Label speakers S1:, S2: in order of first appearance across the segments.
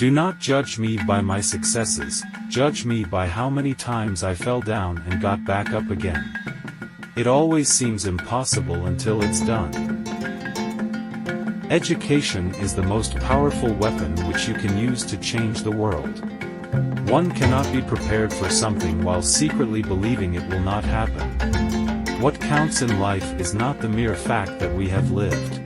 S1: Do not judge me by my successes, judge me by how many times I fell down and got back up again. It always seems impossible until it's done. Education is the most powerful weapon which you can use to change the world. One cannot be prepared for something while secretly believing it will not happen. What counts in life is not the mere fact that we have lived.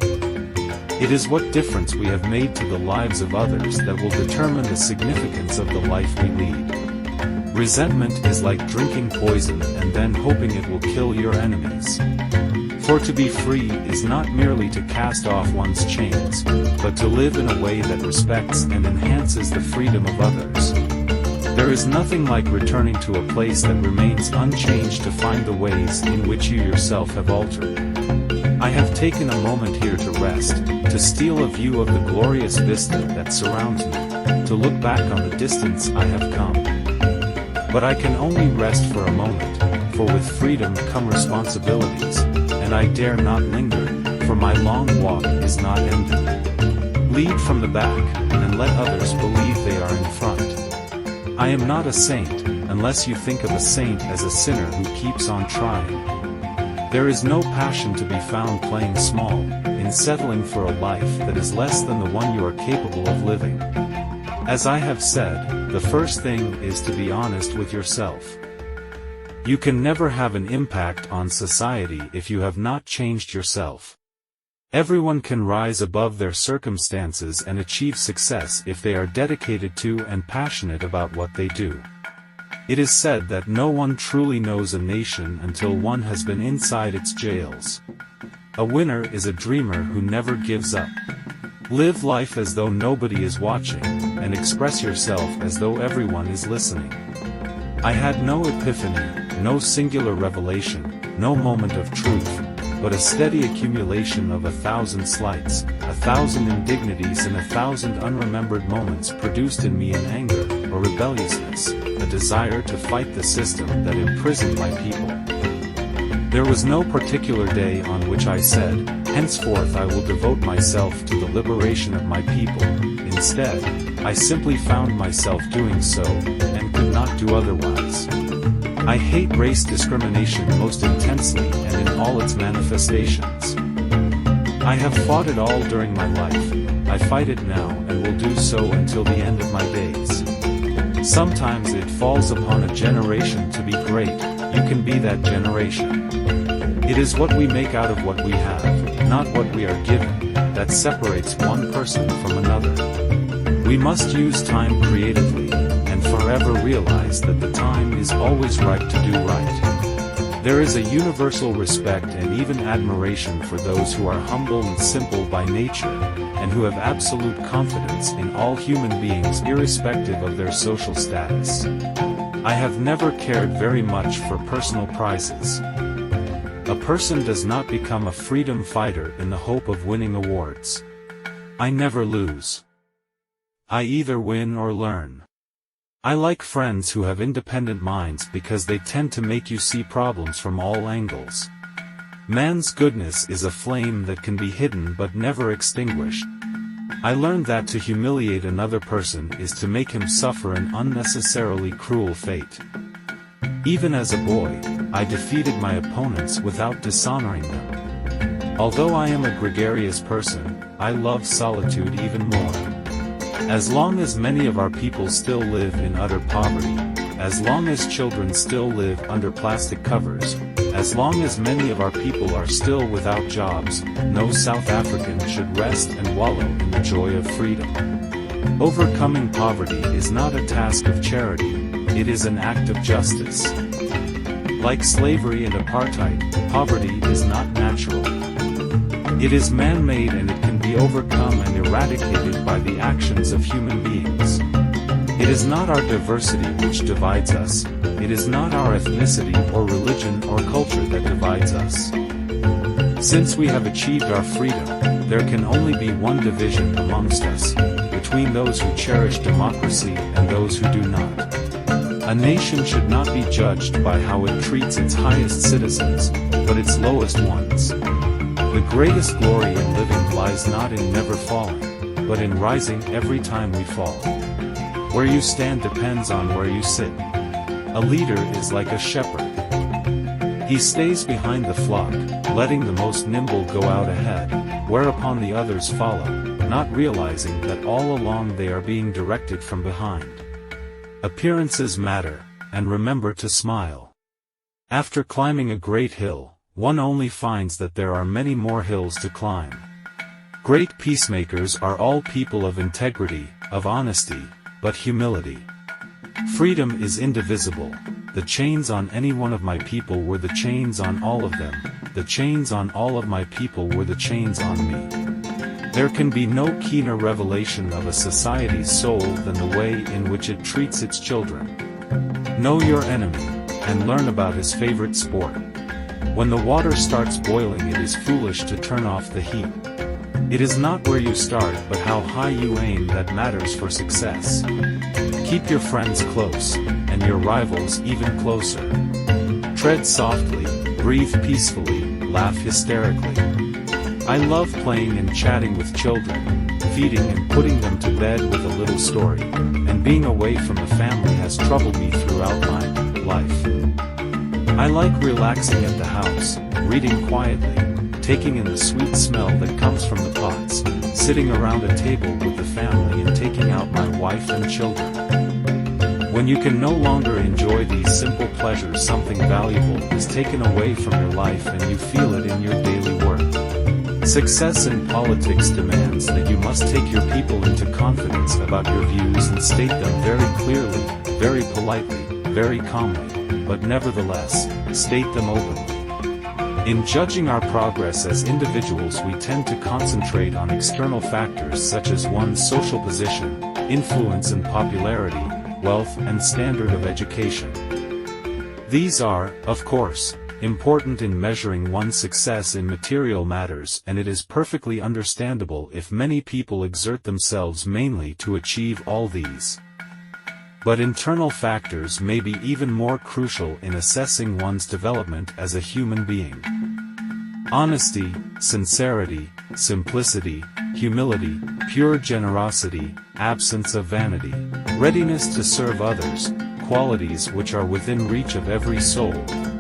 S1: It is what difference we have made to the lives of others that will determine the significance of the life we lead. Resentment is like drinking poison and then hoping it will kill your enemies. For to be free is not merely to cast off one's chains, but to live in a way that respects and enhances the freedom of others. There is nothing like returning to a place that remains unchanged to find the ways in which you yourself have altered. I have taken a moment here to rest, to steal a view of the glorious vista that surrounds me, to look back on the distance I have come. But I can only rest for a moment, for with freedom come responsibilities, and I dare not linger, for my long walk is not ended. Lead from the back, and let others believe they are in front. I am not a saint, unless you think of a saint as a sinner who keeps on trying. There is no passion to be found playing small, in settling for a life that is less than the one you are capable of living. As I have said, the first thing is to be honest with yourself. You can never have an impact on society if you have not changed yourself. Everyone can rise above their circumstances and achieve success if they are dedicated to and passionate about what they do. It is said that no one truly knows a nation until one has been inside its jails. A winner is a dreamer who never gives up. Live life as though nobody is watching, and express yourself as though everyone is listening. I had no epiphany, no singular revelation, no moment of truth, but a steady accumulation of 1,000 slights, 1,000 indignities and 1,000 unremembered moments produced in me in anger, or rebelliousness, a desire to fight the system that imprisoned my people. There was no particular day on which I said, henceforth I will devote myself to the liberation of my people. Instead, I simply found myself doing so, and could not do otherwise. I hate race discrimination most intensely and in all its manifestations. I have fought it all during my life, I fight it now and will do so until the end of my days. Sometimes it falls upon a generation to be great, you can be that generation. It is what we make out of what we have, not what we are given, that separates one person from another. We must use time creatively, and forever realize that the time is always right to do right. There is a universal respect and even admiration for those who are humble and simple by nature, and who have absolute confidence in all human beings irrespective of their social status. I have never cared very much for personal prizes. A person does not become a freedom fighter in the hope of winning awards. I never lose. I either win or learn. I like friends who have independent minds because they tend to make you see problems from all angles. Man's goodness is a flame that can be hidden but never extinguished. I learned that to humiliate another person is to make him suffer an unnecessarily cruel fate. Even as a boy, I defeated my opponents without dishonoring them. Although I am a gregarious person, I love solitude even more. As long as many of our people still live in utter poverty, as long as children still live under plastic covers, as long as many of our people are still without jobs, no South African should rest and wallow in the joy of freedom. Overcoming poverty is not a task of charity, it is an act of justice. Like slavery and apartheid, poverty is not natural. It is man-made and it can be overcome and eradicated by the actions of human beings. It is not our diversity which divides us, it is not our ethnicity or religion or culture that divides us. Since we have achieved our freedom, there can only be one division amongst us, between those who cherish democracy and those who do not. A nation should not be judged by how it treats its highest citizens, but its lowest ones. The greatest glory in living lies not in never falling, but in rising every time we fall. Where you stand depends on where you sit. A leader is like a shepherd. He stays behind the flock, letting the most nimble go out ahead, whereupon the others follow, not realizing that all along they are being directed from behind. Appearances matter, and remember to smile. After climbing a great hill, one only finds that there are many more hills to climb. Great peacemakers are all people of integrity, of honesty, but humility. Freedom is indivisible. The chains on any one of my people were the chains on all of them. The chains on all of my people were the chains on me. There can be no keener revelation of a society's soul than the way in which it treats its children. Know your enemy, and learn about his favorite sport. When the water starts boiling, it is foolish to turn off the heat. It is not where you start but how high you aim that matters for success. Keep your friends close, and your rivals even closer. Tread softly, breathe peacefully, laugh hysterically. I love playing and chatting with children, feeding and putting them to bed with a little story, and being away from the family has troubled me throughout my life. I like relaxing at the house, reading quietly, taking in the sweet smell that comes from the pots, sitting around a table with the family and taking out my wife and children. When you can no longer enjoy these simple pleasures, something valuable is taken away from your life and you feel it in your daily work. Success in politics demands that you must take your people into confidence about your views and state them very clearly, very politely, very calmly, but nevertheless, state them openly. In judging our progress as individuals, we tend to concentrate on external factors such as one's social position, influence and popularity, wealth and standard of education. These are, of course, important in measuring one's success in material matters, and it is perfectly understandable if many people exert themselves mainly to achieve all these. But internal factors may be even more crucial in assessing one's development as a human being. Honesty, sincerity, simplicity, humility, pure generosity, absence of vanity, readiness to serve others, qualities which are within reach of every soul,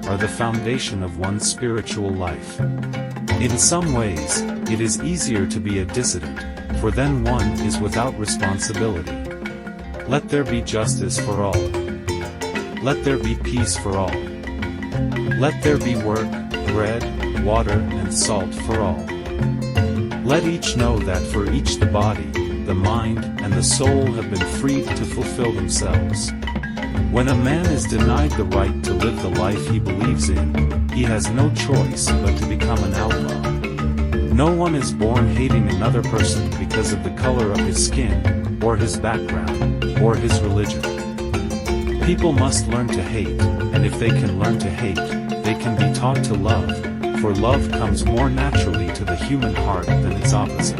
S1: are the foundation of one's spiritual life. In some ways, it is easier to be a dissident, for then one is without responsibility. Let there be justice for all. Let there be peace for all. Let there be work, bread, water and salt for all. Let each know that for each the body, the mind and the soul have been freed to fulfill themselves. When a man is denied the right to live the life he believes in, he has no choice but to become an outlaw. No one is born hating another person because of the color of his skin, or his background, or his religion. People must learn to hate, and if they can learn to hate, they can be taught to love, for love comes more naturally to the human heart than its opposite.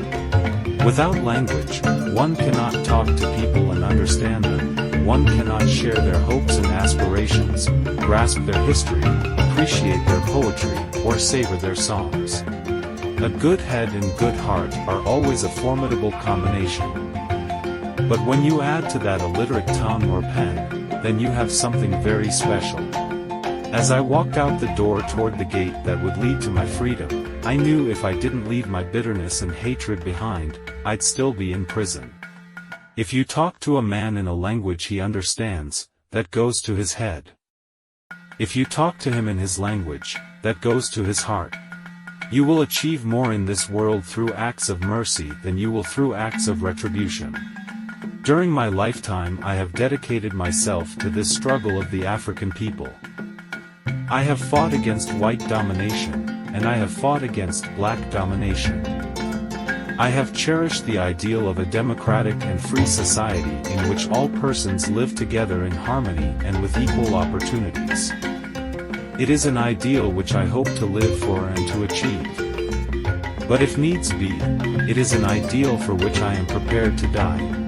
S1: Without language, one cannot talk to people and understand them, one cannot share their hopes and aspirations, grasp their history, appreciate their poetry, or savor their songs. A good head and good heart are always a formidable combination. But when you add to that a literate tongue or pen, then you have something very special. As I walked out the door toward the gate that would lead to my freedom, I knew if I didn't leave my bitterness and hatred behind, I'd still be in prison. If you talk to a man in a language he understands, that goes to his head. If you talk to him in his language, that goes to his heart. You will achieve more in this world through acts of mercy than you will through acts of retribution. During my lifetime I have dedicated myself to this struggle of the African people. I have fought against white domination, and I have fought against black domination. I have cherished the ideal of a democratic and free society in which all persons live together in harmony and with equal opportunities. It is an ideal which I hope to live for and to achieve. But if needs be, it is an ideal for which I am prepared to die.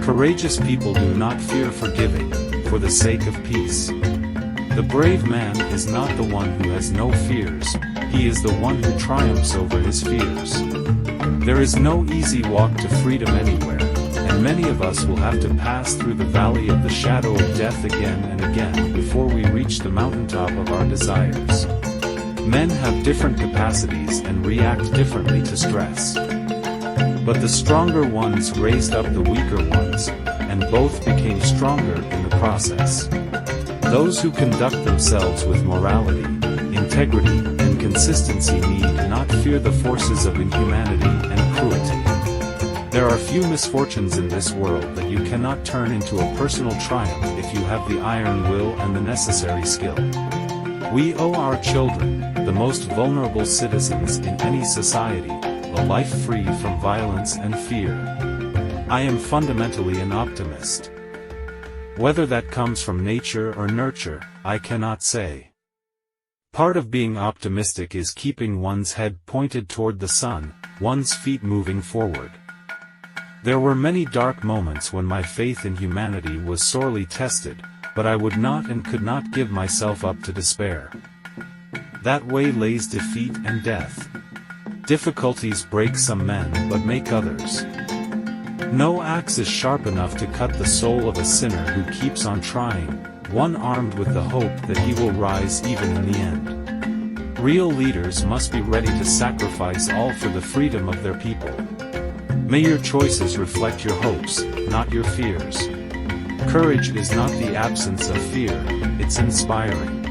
S1: Courageous people do not fear forgiving, for the sake of peace. The brave man is not the one who has no fears, he is the one who triumphs over his fears. There is no easy walk to freedom anywhere, and many of us will have to pass through the valley of the shadow of death again and again before we reach the mountaintop of our desires. Men have different capacities and react differently to stress. But the stronger ones raised up the weaker ones, and both became stronger in the process. Those who conduct themselves with morality, integrity, and consistency need not fear the forces of inhumanity and cruelty. There are few misfortunes in this world that you cannot turn into a personal triumph if you have the iron will and the necessary skill. We owe our children, the most vulnerable citizens in any society, a life free from violence and fear. I am fundamentally an optimist. Whether that comes from nature or nurture, I cannot say. Part of being optimistic is keeping one's head pointed toward the sun, one's feet moving forward. There were many dark moments when my faith in humanity was sorely tested, but I would not and could not give myself up to despair. That way lays defeat and death. Difficulties break some men but make others. No axe is sharp enough to cut the soul of a sinner who keeps on trying, one armed with the hope that he will rise even in the end. Real leaders must be ready to sacrifice all for the freedom of their people. May your choices reflect your hopes, not your fears. Courage is not the absence of fear, it's inspiring.